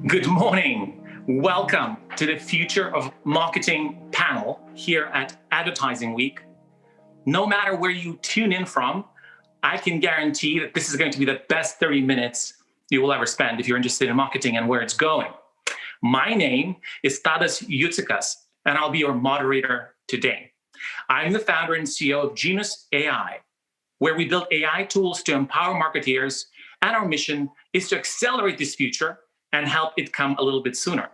Good morning. Welcome to the Future of Marketing panel here at Advertising Week. No matter where you tune in from, I can guarantee that this is going to be the best 30 minutes you will ever spend if you're interested in marketing and where it's going. My name is Tadas Jucikas, and I'll be your moderator today. I'm the founder and CEO of Genus AI, where we build AI tools to empower marketeers, and our mission is to accelerate this future and help it come a little bit sooner.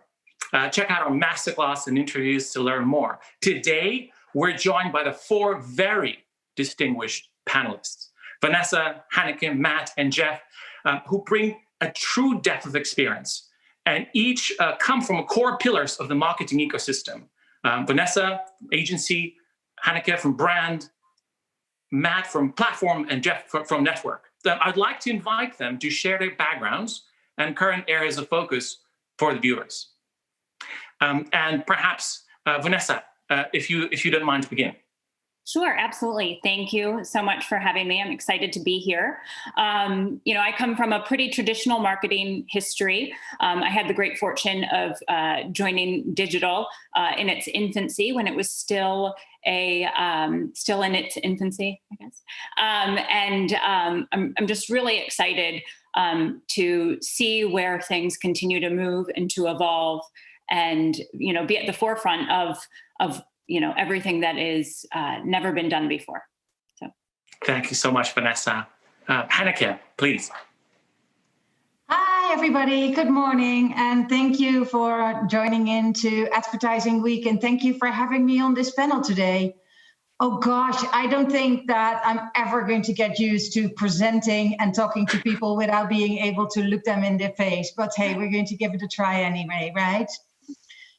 Check out our masterclass and interviews to learn more. Today, we're joined by the four very distinguished panelists, Vanessa, Hanneke, Matt, and Jeff, who bring a true depth of experience, and each come from core pillars of the marketing ecosystem. Vanessa, agency, Hanneke from brand, Matt from platform, and Jeff from network. I'd like to invite them to share their backgrounds and current areas of focus for the viewers. And perhaps, Vanessa, if you don't mind to begin. Sure, absolutely. Thank you so much for having me. I'm excited to be here. I come from a pretty traditional marketing history. I had the great fortune of joining digital in its infancy, when it was still in its infancy, I guess. I'm just really excited to see where things continue to move and to evolve, and be at the forefront of everything that is never been done before. So, thank you so much, Vanessa. Hanneke, please. Hi, everybody. Good morning, and thank you for joining into Advertising Week, and thank you for having me on this panel today. Oh gosh, I don't think that I'm ever going to get used to presenting and talking to people without being able to look them in the face. But hey, we're going to give it a try anyway, right?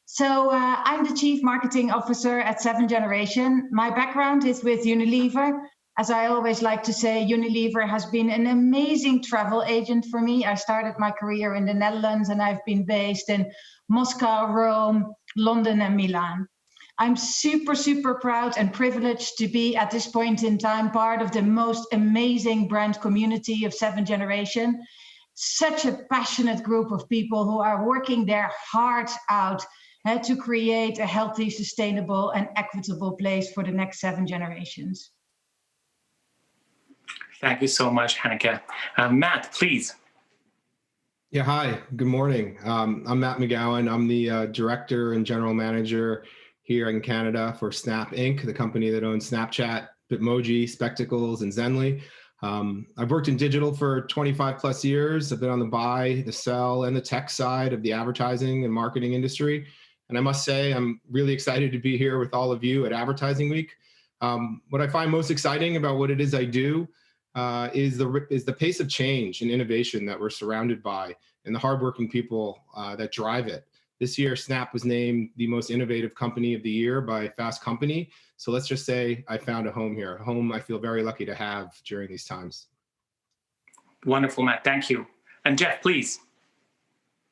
So I'm the Chief Marketing Officer at 7th Generation. My background is with Unilever. As I always like to say, Unilever has been an amazing travel agent for me. I started my career in the Netherlands, and I've been based in Moscow, Rome, London, and Milan. I'm super, super proud and privileged to be at this point in time part of the most amazing brand community of 7th Generation. Such a passionate group of people who are working their hearts out to create a healthy, sustainable, and equitable place for the next 7 generations. Thank you so much, Hanneke. Matt, please. Yeah, hi, good morning. I'm Matt McGowan. I'm the Director and General Manager here in Canada for Snap Inc., the company that owns Snapchat, Bitmoji, Spectacles, and Zenly. I've worked in digital for 25 plus years. I've been on the buy, the sell, and the tech side of the advertising and marketing industry. And I must say, I'm really excited to be here with all of you at Advertising Week. What I find most exciting about what it is I do is the pace of change and innovation that we're surrounded by, and the hardworking people that drive it. This year, Snap was named the most innovative company of the year by Fast Company. So let's just say I found a home here, a home I feel very lucky to have during these times. Wonderful, Matt. Thank you. And Jeff, please.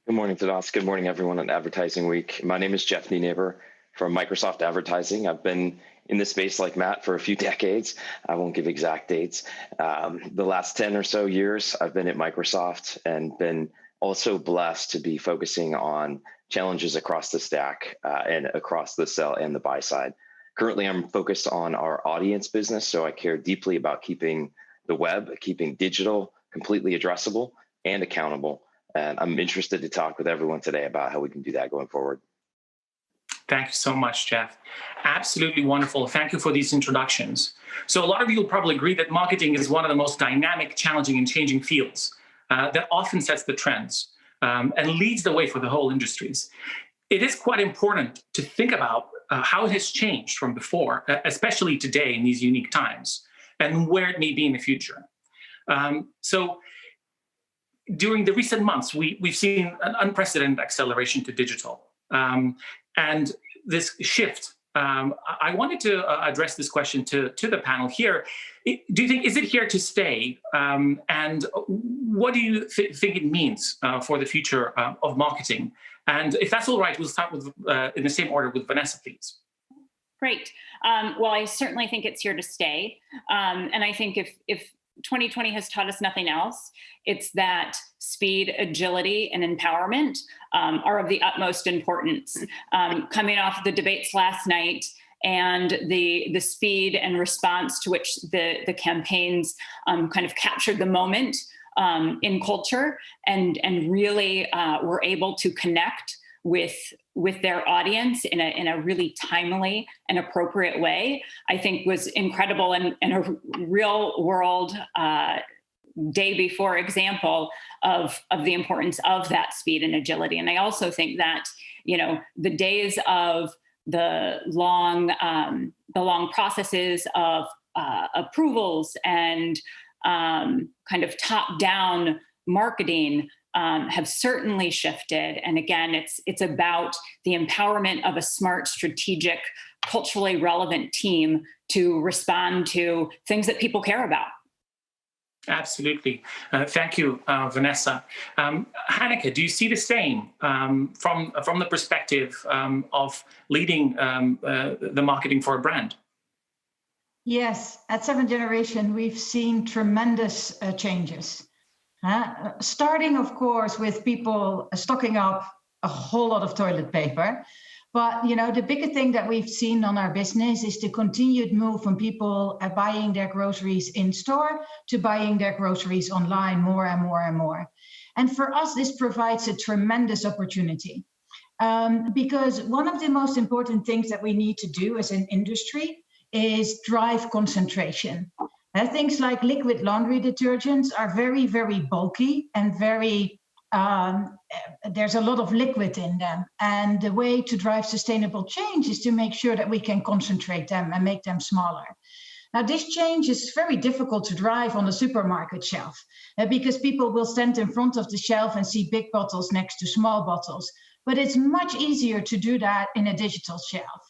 Good morning, Tadas. Good morning, everyone on Advertising Week. My name is Jeff Nienaber from Microsoft Advertising. I've been in this space like Matt for a few decades. I won't give exact dates. The last 10 or so years, I've been at Microsoft and been also blessed to be focusing on challenges across the stack and across the sell and the buy side. Currently, I'm focused on our audience business, so I care deeply about keeping the web, keeping digital completely addressable and accountable. And I'm interested to talk with everyone today about how we can do that going forward. Thank you so much, Jeff. Absolutely wonderful. Thank you for these introductions. So a lot of you will probably agree that marketing is one of the most dynamic, challenging, and changing fields that often sets the trends and leads the way for the whole industries. It is quite important to think about how it has changed from before, especially today in these unique times, and where it may be in the future. So during the recent months, we've seen an unprecedented acceleration to digital. And this shift, I wanted to address this question to the panel here. Do you think, is it here to stay? And what do you think it means for the future of marketing? And if that's all right, we'll start with in the same order with Vanessa, please. Great. Well, I certainly think it's here to stay. And I think if 2020 has taught us nothing else, it's that speed, agility, and empowerment are of the utmost importance. Coming off the debates last night, and the speed and response to which the campaigns kind of captured the moment in culture and really were able to connect with their audience in a really timely and appropriate way, I think was incredible, and a real world day before example of the importance of that speed and agility. And I also think that, the days of the long processes of approvals and kind of top-down marketing have certainly shifted. And again, it's about the empowerment of a smart, strategic, culturally relevant team to respond to things that people care about. Absolutely. Thank you, Vanessa. Hanneke, do you see the same from the perspective of leading the marketing for a brand? Yes, at 7th Generation, we've seen tremendous changes. Starting, of course, with people stocking up a whole lot of toilet paper. But, the bigger thing that we've seen on our business is the continued move from people buying their groceries in store to buying their groceries online more and more and more. And for us, this provides a tremendous opportunity because one of the most important things that we need to do as an industry is drive concentration. Things like liquid laundry detergents are very, very bulky and very there's a lot of liquid in them. And the way to drive sustainable change is to make sure that we can concentrate them and make them smaller. Now, this change is very difficult to drive on the supermarket shelf because people will stand in front of the shelf and see big bottles next to small bottles. But it's much easier to do that in a digital shelf.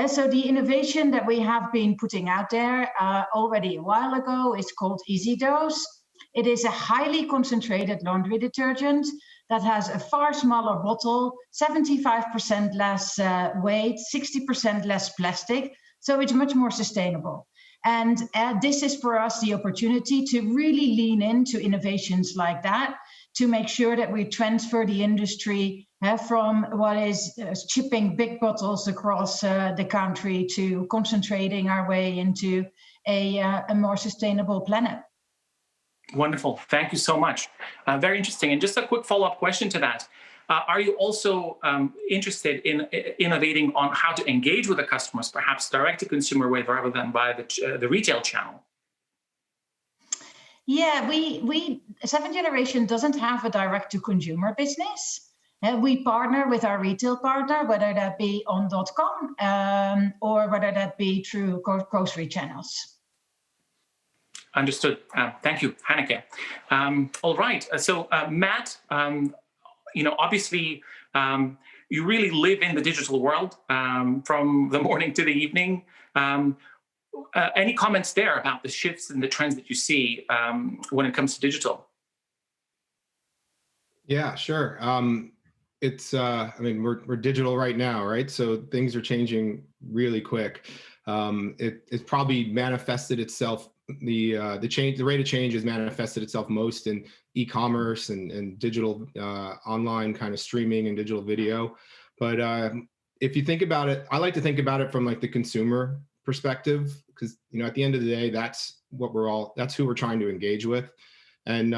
So the innovation that we have been putting out there already a while ago is called Easy Dose. It is a highly concentrated laundry detergent that has a far smaller bottle, 75% less weight, 60% less plastic. So it's much more sustainable. And this is for us the opportunity to really lean into innovations like that, to make sure that we transfer the industry from what is shipping big bottles across the country to concentrating our way into a more sustainable planet. Wonderful. Thank you so much. Very interesting. And just a quick follow-up question to that. Are you also interested in innovating on how to engage with the customers, perhaps direct-to-consumer way rather than by the retail channel? Yeah, we 7th Generation doesn't have a direct-to-consumer business. We partner with our retail partner, whether that be on .com or whether that be through grocery channels. Understood. Thank you, Hanneke. All right. So, Matt, obviously, you really live in the digital world from the morning to the evening. Any comments there about the shifts and the trends that you see when it comes to digital? Yeah, sure. We're digital right now, right? So things are changing really quick. It's probably manifested itself. The rate of change has manifested itself most in e-commerce and digital online kind of streaming and digital video. But if you think about it, I like to think about it from like the consumer perspective, because at the end of the day, that's who we're trying to engage with. And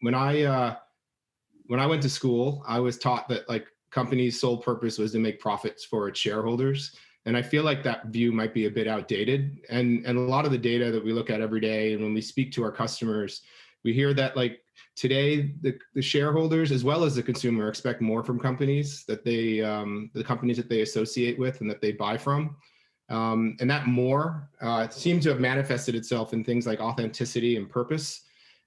when I went to school, I was taught that like companies' sole purpose was to make profits for its shareholders. And I feel like that view might be a bit outdated. And a lot of the data that we look at every day, and when we speak to our customers, we hear that like today, the shareholders as well as the consumer expect more from companies that the companies that they associate with and that they buy from. And that more seems to have manifested itself in things like authenticity and purpose.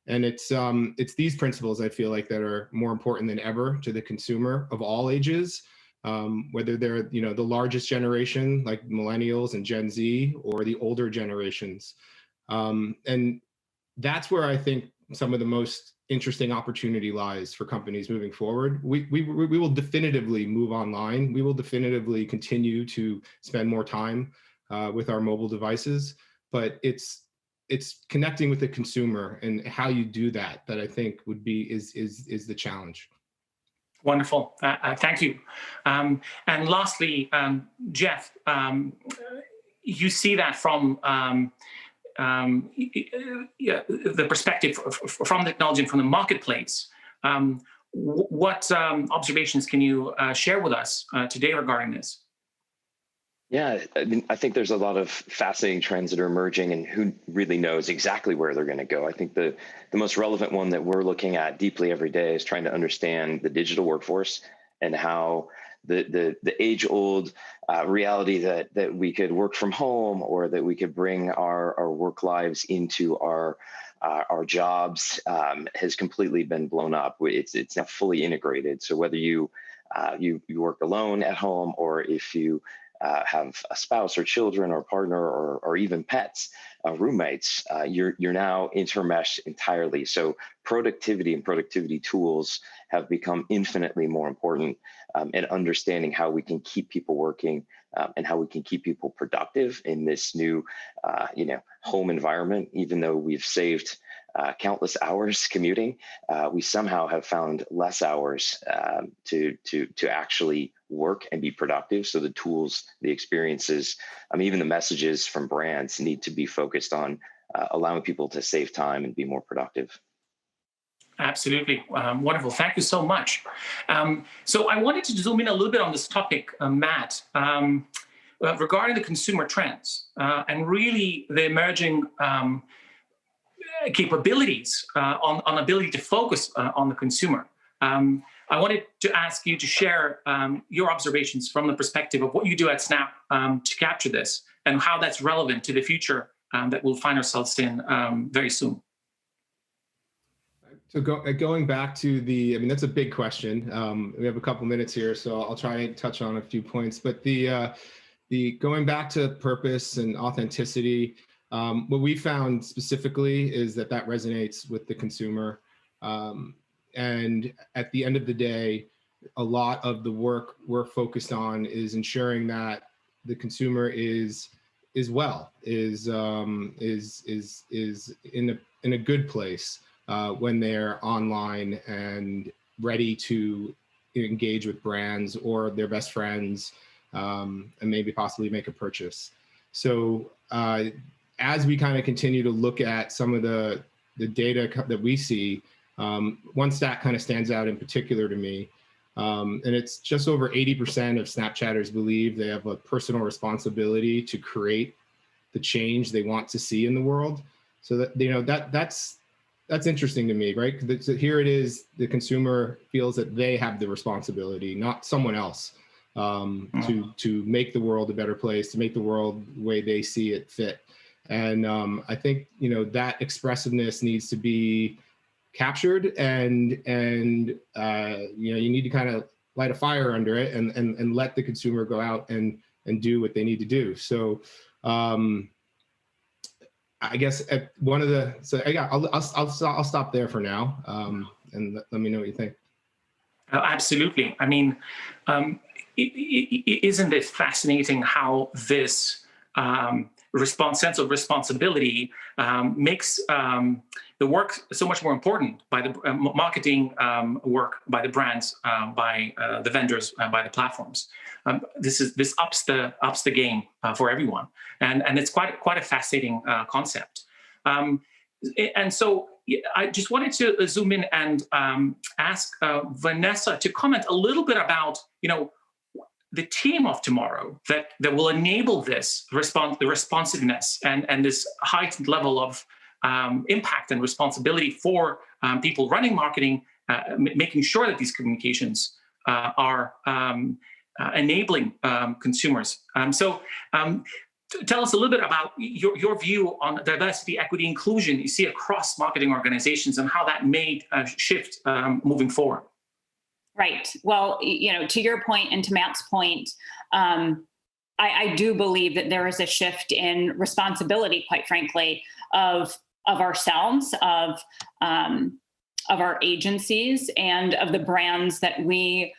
And it's these principles I feel like that are more important than ever to the consumer of all ages. Whether they're the largest generation like millennials and Gen Z or the older generations. And that's where I think some of the most interesting opportunity lies for companies moving forward. We will definitively move online. We will definitively continue to spend more time with our mobile devices, but it's it's connecting with the consumer and how you do that I think is the challenge. Wonderful. Thank you. And lastly, Jeff, you see that from the perspective from the technology and from the marketplace. What observations can you share with us today regarding this? Yeah, I mean, I think there's a lot of fascinating trends that are emerging, and who really knows exactly where they're going to go. I think the most relevant one that we're looking at deeply every day is trying to understand the digital workforce and how the age-old reality that we could work from home, or that we could bring our work lives into our jobs has completely been blown up. It's now fully integrated. So whether you work alone at home, or if you have a spouse or children or partner or even pets, roommates, you're now intermeshed entirely. So productivity and productivity tools have become infinitely more important, in understanding how we can keep people working and how we can keep people productive in this new home environment. Even though we've saved countless hours commuting, we somehow have found less hours to actually work and be productive. So the tools, the experiences, even the messages from brands need to be focused on allowing people to save time and be more productive. Absolutely. Wonderful. Thank you so much. So I wanted to zoom in a little bit on this topic, Matt, regarding the consumer trends and really the emerging capabilities on ability to focus on the consumer. I wanted to ask you to share your observations from the perspective of what you do at Snap to capture this, and how that's relevant to the future that we'll find ourselves in very soon. So going back to that's a big question. We have a couple minutes here, so I'll try and touch on a few points. But the going back to purpose and authenticity, what we found specifically is that resonates with the consumer. And at the end of the day, a lot of the work we're focused on is ensuring that the consumer is well, is in a good place when they're online and ready to engage with brands or their best friends, and maybe possibly make a purchase. So as we kind of continue to look at some of the data that we see, one stat kind of stands out in particular to me, and it's just over 80% of Snapchatters believe they have a personal responsibility to create the change they want to see in the world. So that that's interesting to me, right? So here it is, the consumer feels that they have the responsibility, not someone else, to make the world a better place, to make the world the way they see it fit. And I think that expressiveness needs to be captured, and you need to kind of light a fire under it and let the consumer go out and do what they need to do. So I guess at one of the, I'll stop there for now, and let me know what you think. Absolutely. I mean, isn't it fascinating how this sense of responsibility makes the work so much more important by the marketing work by the brands, by the vendors, by the platforms. This ups the game for everyone, and it's quite a fascinating concept. And so I just wanted to zoom in and ask Vanessa to comment a little bit about the team of tomorrow that will enable this the responsiveness and this heightened level of impact and responsibility for people running marketing, making sure that these communications are enabling consumers. So tell us a little bit about your view on diversity, equity, inclusion you see across marketing organizations, and how that may shift moving forward. Right. Well, to your point and to Matt's point, I do believe that there is a shift in responsibility, quite frankly, of ourselves, of our agencies, and of the brands that we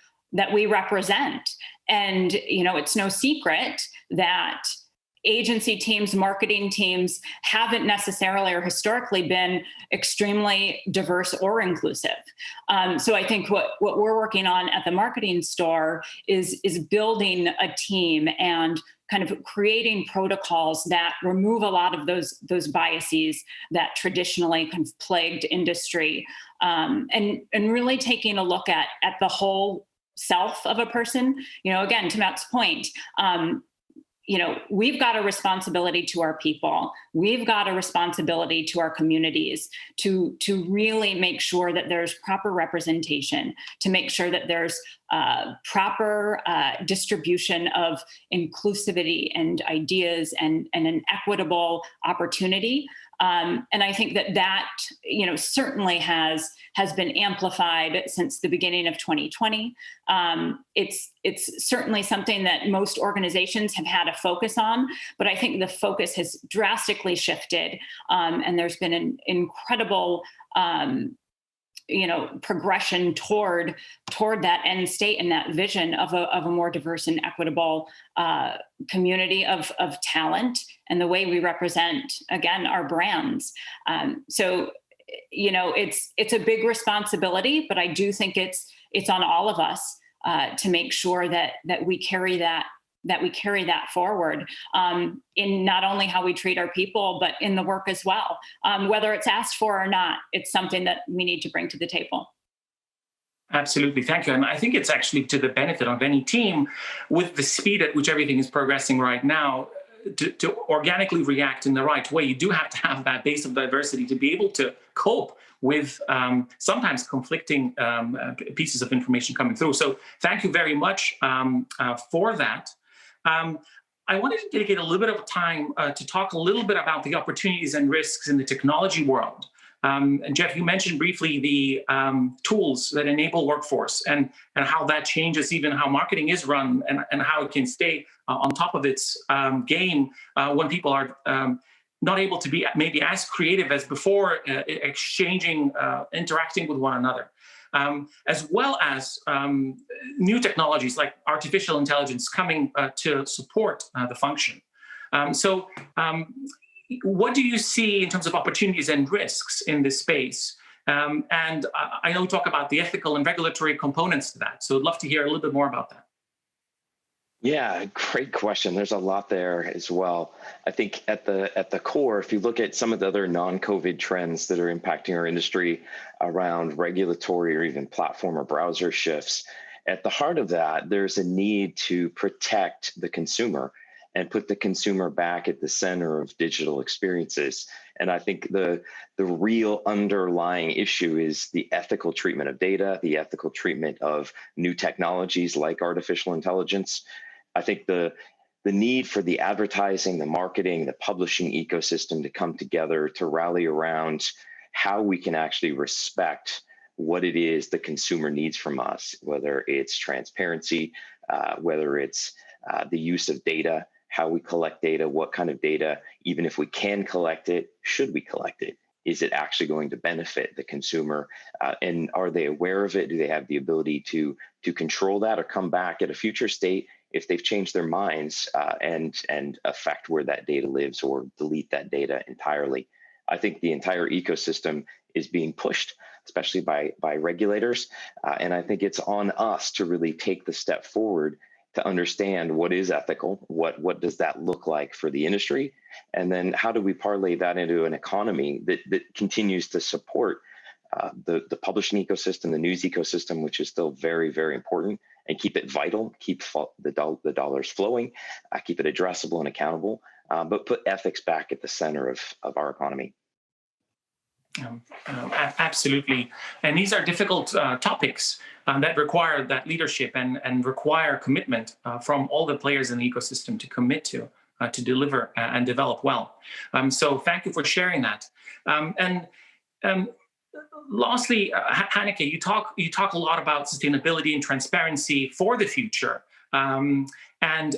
represent. And it's no secret that agency teams, marketing teams haven't necessarily or historically been extremely diverse or inclusive. So I think what we're working on at the marketing store is building a team and kind of creating protocols that remove a lot of those biases that traditionally kind of plagued industry, and really taking a look at the whole self of a person. Again, to Matt's point, we've got a responsibility to our people. We've got a responsibility to our communities to really make sure that there's proper representation, to make sure that there's proper distribution of inclusivity and ideas and an equitable opportunity. And I think that certainly has been amplified since the beginning of 2020. It's certainly something that most organizations have had a focus on, but I think the focus has drastically shifted, and there's been an incredible progression toward that end state and that vision of a more diverse and equitable community of talent and the way we represent, again, our brands. So it's a big responsibility, but I do think it's on all of us to make sure that we carry that forward in not only how we treat our people, but in the work as well. Whether it's asked for or not, it's something that we need to bring to the table. Absolutely. Thank you. And I think it's actually to the benefit of any team with the speed at which everything is progressing right now to organically react in the right way. You do have to have that base of diversity to be able to cope with sometimes conflicting pieces of information coming through. So thank you very much for that. I wanted to dedicate a little bit of time to talk a little bit about the opportunities and risks in the technology world. And Jeff, you mentioned briefly the tools that enable workforce and how that changes even how marketing is run and how it can stay on top of its game when people are not able to be maybe as creative as before, interacting with one another. As well as new technologies like artificial intelligence coming to support the function. So what do you see in terms of opportunities and risks in this space? And I know we talk about the ethical and regulatory components to that. So I'd love to hear a little bit more about that. Yeah, great question. There's a lot there as well. I think at the core, if you look at some of the other non-COVID trends that are impacting our industry around regulatory or even platform or browser shifts, at the heart of that, there's a need to protect the consumer and put the consumer back at the center of digital experiences. And I think the real underlying issue is the ethical treatment of data, the ethical treatment of new technologies like artificial intelligence. I think the need for the advertising, the marketing, the publishing ecosystem to come together to rally around how we can actually respect what it is the consumer needs from us, whether it's transparency, whether it's the use of data, how we collect data, what kind of data, even if we can collect it, should we collect it? Is it actually going to benefit the consumer? And are they aware of it? Do they have the ability to control that or come back at a future state if they've changed their minds and affect where that data lives or delete that data entirely? I think the entire ecosystem is being pushed, especially by regulators. And I think it's on us to really take the step forward to understand what is ethical, what does that look like for the industry, and then how do we parlay that into an economy that continues to support the publishing ecosystem, the news ecosystem, which is still very, very important, and keep it vital, keep the dollars flowing, keep it addressable and accountable, but put ethics back at the center of our economy. Absolutely. And these are difficult topics that require that leadership and require commitment from all the players in the ecosystem to commit to deliver and develop well. So thank you for sharing that. Lastly, Hanneke, you talk a lot about sustainability and transparency for the future. And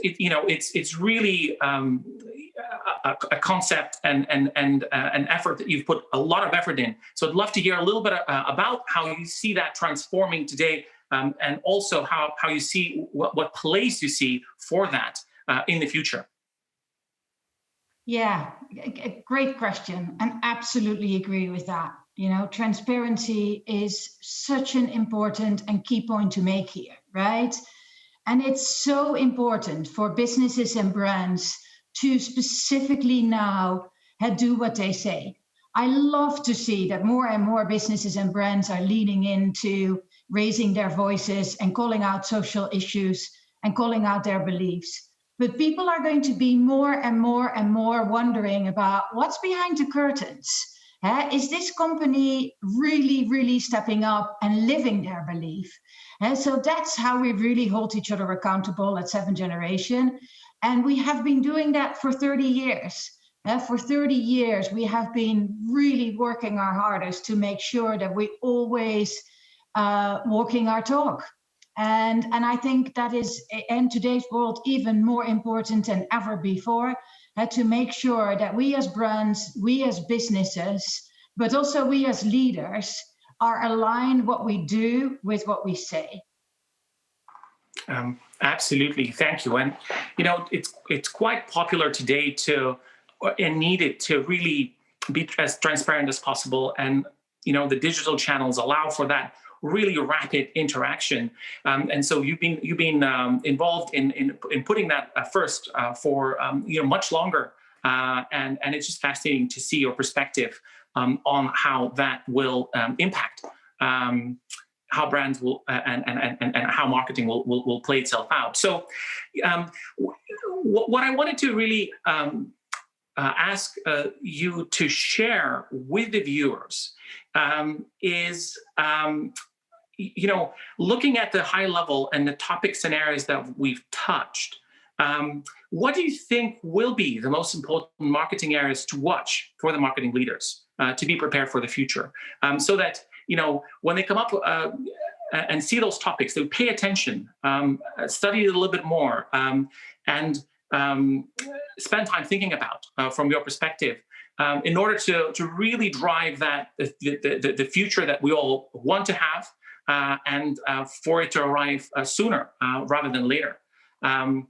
it's really a concept and an effort that you've put a lot of effort in. So I'd love to hear a little bit about how you see that transforming today, and also how you see what place you see for that in the future. Yeah, a great question, and absolutely agree with that. You know, transparency is such an important and key point to make here, right? And it's so important for businesses and brands to specifically now do what they say. I love to see that more and more businesses and brands are leaning into raising their voices and calling out social issues and calling out their beliefs. But people are going to be more and more and more wondering about what's behind the curtains. Is this company really, really stepping up and living their belief? So that's how we really hold each other accountable at Seventh Generation. And we have been doing that for 30 years. For 30 years, we have been really working our hardest to make sure that we always walking our talk. And I think that is, in today's world, even more important than ever before, to make sure that we as brands, we as businesses, but also we as leaders are aligned what we do with what we say. Absolutely, thank you. And you know, it's quite popular today and needed to really be as transparent as possible. And you know, the digital channels allow for that really rapid interaction, and so you've been involved in putting that first for you know, much longer, and it's just fascinating to see your perspective on how that will impact how brands will and how marketing will play itself out. So what I wanted to really ask you to share with the viewers is you know, looking at the high level and the topic scenarios that we've touched, what do you think will be the most important marketing areas to watch for the marketing leaders to be prepared for the future, so that, you know, when they come up and see those topics, they pay attention, study it a little bit more, and spend time thinking about from your perspective, in order to really drive that the future that we all want to have, and for it to arrive sooner rather than later. I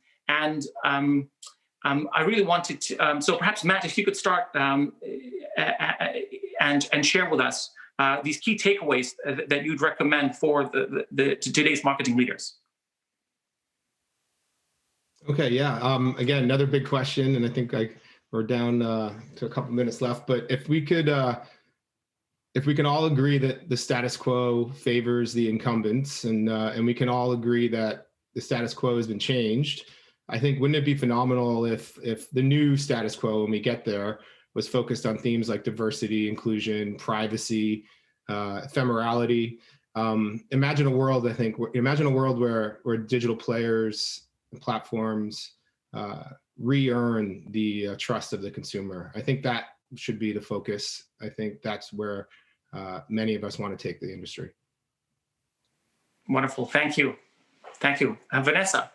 really wanted to, so perhaps Matt, if you could start and share with us these key takeaways that you'd recommend for today's marketing leaders. Okay, yeah. Again, another big question, and I think we're down to a couple minutes left. But if we can all agree that the status quo favors the incumbents, and we can all agree that the status quo has been changed, I think, wouldn't it be phenomenal if the new status quo, when we get there, was focused on themes like diversity, inclusion, privacy, ephemerality. Imagine a world where digital players and platforms re-earn the trust of the consumer. I think that should be the focus. I think that's where many of us want to take the industry. Wonderful, thank you. Thank you. Vanessa.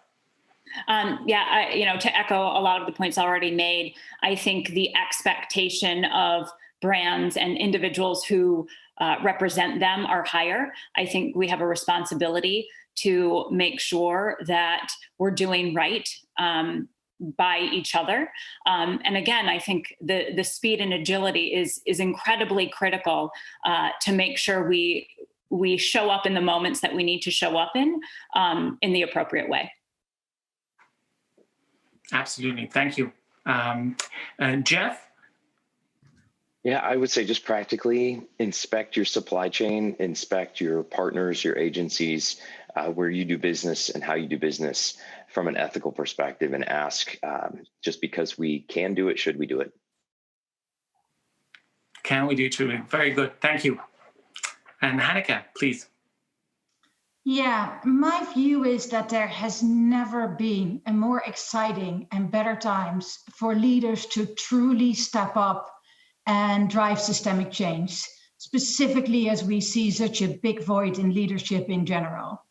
Yeah, you know, to echo a lot of the points already made, I think the expectation of brands and individuals who represent them are higher. I think we have a responsibility to make sure that we're doing right by each other. And again, I think the speed and agility is incredibly critical to make sure we show up in the moments that we need to show up in the appropriate way. Absolutely, thank you. Jeff? Yeah, I would say just practically inspect your supply chain, inspect your partners, your agencies, where you do business and how you do business from an ethical perspective, and ask, just because we can do it, should we do it? Can we do it? Very good, thank you. And Hanneke, please. Yeah, my view is that there has never been a more exciting and better times for leaders to truly step up and drive systemic change, specifically as we see such a big void in leadership in general.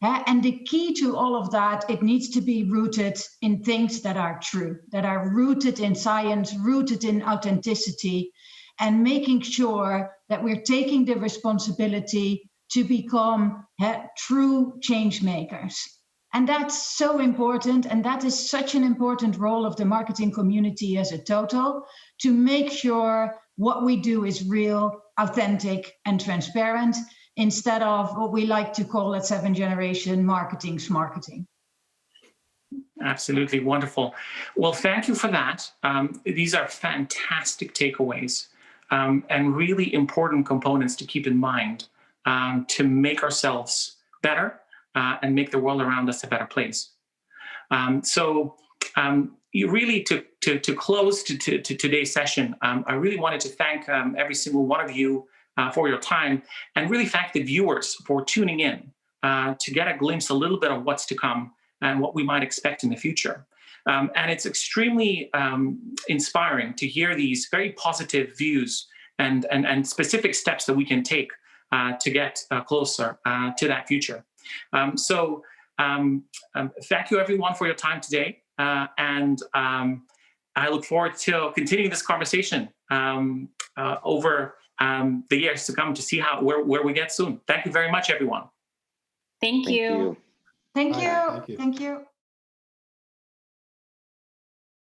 And the key to all of that, it needs to be rooted in things that are true, that are rooted in science, rooted in authenticity, and making sure that we're taking the responsibility to become true change makers. And that's so important. And that is such an important role of the marketing community as a total, to make sure what we do is real, authentic, and transparent, instead of what we like to call at 7th Generation marketing smarketing. Absolutely wonderful. Well, thank you for that. These are fantastic takeaways and really important components to keep in mind to make ourselves better and make the world around us a better place. You really, to close to today's session, I really wanted to thank every single one of you for your time, and really thank the viewers for tuning in to get a glimpse a little bit of what's to come and what we might expect in the future. And it's extremely inspiring to hear these very positive views and specific steps that we can take to get closer to that future. Thank you everyone for your time today. And I look forward to continuing this conversation over the years to come to see where we get soon. Thank you very much, everyone. Thank you. Thank Bye. you. Thank you. Thank you.